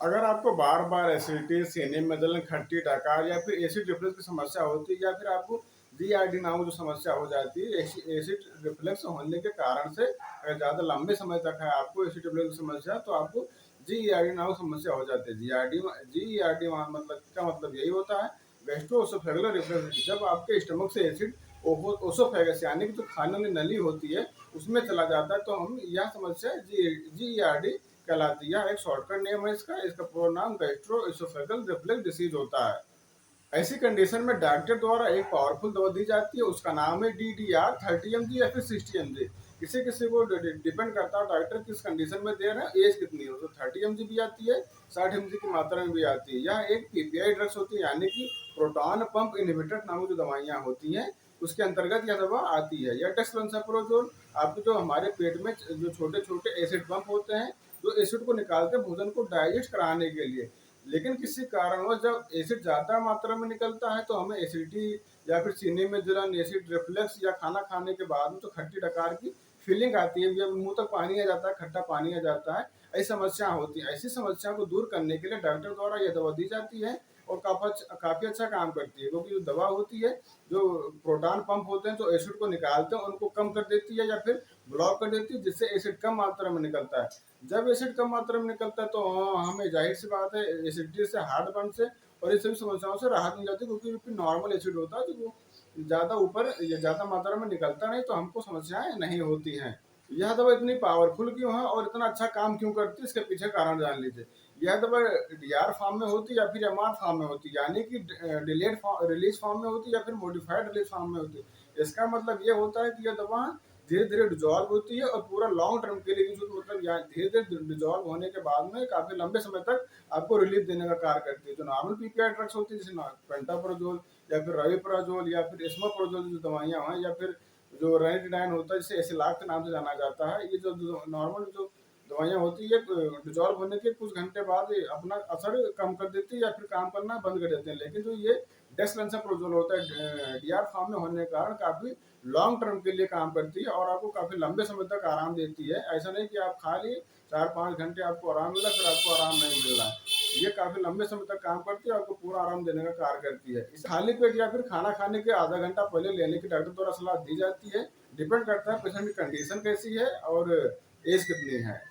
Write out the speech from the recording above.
अगर आपको बार-बार एसिडिटी, सीने में जलन, खट्टी डकार या फिर एसिड रिफ्लक्स की समस्या होती है या फिर आपको जीआरडी नामक जो समस्या हो जाती है, एसिड रिफ्लक्स होने के कारण से अगर ज़्यादा लंबे समय तक है आपको एसिड रिफ्लक्स की समस्या, तो आपको जीईआरडी नामक समस्या हो जाती है। जीईआरडी मतलब का मतलब यही होता है गैस्ट्रोएसोफेगुलर रिफ्लक्स। जब आपके स्टमक से एसिड ओसोफेगस यानी कि जो खाने वाली नली होती है उसमें चला जाता है, तो हम यह समस्या जीईआरडी कहलाती है। यह एक शॉर्टकट नेम है इसका पूरा नाम गैस्ट्रोएसोफेगल रिफ्लक्स डिसीज होता है। ऐसी कंडीशन में डॉक्टर द्वारा एक पावरफुल दवा दी जाती है, उसका नाम है DDR 30 mg या फिर 60 mg। किसी किसी को डिपेंड करता है डॉक्टर किस कंडीशन में दे रहे हैं, एज कितनी है। तो 30 mg भी आती है, 60 mg की मात्रा में भी आती है। यह एक पीपीआई ड्रग्स होती है, यानी कि प्रोटॉन पंप इनहिबिटर नामक जो दवाइयाँ होती हैं उसके अंतर्गत यह दवा आती है। यह डेक्सामेथासोन आपके जो हमारे पेट में जो छोटे छोटे एसिड पंप होते हैं, जो एसिड को निकालते हैं भोजन को डाइजेस्ट कराने के लिए। लेकिन किसी कारणवश जब एसिड ज़्यादा मात्रा में निकलता है तो हमें एसिडिटी या फिर सीने में जलन, एसिड रिफ्लक्स या खाना खाने के बाद में तो खट्टी डकार की फीलिंग आती है, जब मुंह तक पानी आ जाता है, खट्टा पानी आ जाता है, ऐसी समस्या होती है। ऐसी समस्या को दूर करने के लिए डॉक्टर द्वारा यह दवा दी जाती है और काफ़ी अच्छा काम करती है, क्योंकि जो दवा होती है, जो प्रोटॉन पंप होते हैं जो एसिड को निकालते हैं उनको कम कर देती है या फिर ब्लॉक कर देती है, जिससे एसिड कम मात्रा में निकलता है। जब एसिड कम मात्रा में निकलता है तो हमें जाहिर सी बात है एसिडिटी से, हार्टबर्न से और इन सभी समस्याओं से राहत मिल जाती है, क्योंकि नॉर्मल एसिड होता है जो ज़्यादा ऊपर या ज़्यादा मात्रा में निकलता नहीं, तो हमको समस्याएं नहीं होती हैं। यह दवा इतनी पावरफुल क्यों है और इतना अच्छा काम क्यों करती है, इसके पीछे कारण जान लीजिए। यह दवा डीआर फॉर्म में होती है या फिर एमआर फॉर्म में होती है, यानी कि डिलेड रिलीज फॉर्म में होती है या फिर मॉडिफाइड रिलीज फॉर्म में होती है। इसका मतलब ये होता है कि यह दवा धीरे धीरे डिजॉल्व होती है और पूरा लॉन्ग टर्म के लिए यूज, मतलब धीरे धीरे डिजॉल्व होने के बाद में काफी लंबे समय तक आपको रिलीफ देने का कार्य करती है। जो नॉर्मल पीपीआई ड्रग्स होती है जैसे पेंटाप्रोजोल या फिर रविप्राजोल या फिर एस्माप्रोजोल जो दवाइयाँ हैं, या फिर जो रेनिटिडाइन होता है जिसे एसिलाक के नाम से जाना जाता है, ये जो नॉर्मल जो दवाइयाँ होती है डिजॉल्व होने के कुछ घंटे बाद ये अपना असर कम कर देती है या फिर काम करना बंद कर देते हैं। लेकिन जो ये डेक्सामेथासोन होता है डीआर फॉर्म में होने के कारण काफी लॉन्ग टर्म के लिए काम करती है और आपको काफी लंबे समय तक आराम देती है। ऐसा नहीं कि आप खा लिए 4-5 घंटे आपको आराम मिला फिर आपको आराम नहीं मिल रहा है। ये काफी लंबे समय तक काम करती है, आपको पूरा आराम देने का कार्य करती है। इस खाली पेट या फिर खाना खाने के आधा घंटा पहले लेने की डॉक्टर द्वारा सलाह दी जाती है। डिपेंड करता है पेशेंट की कंडीशन कैसी है और एज कितनी है।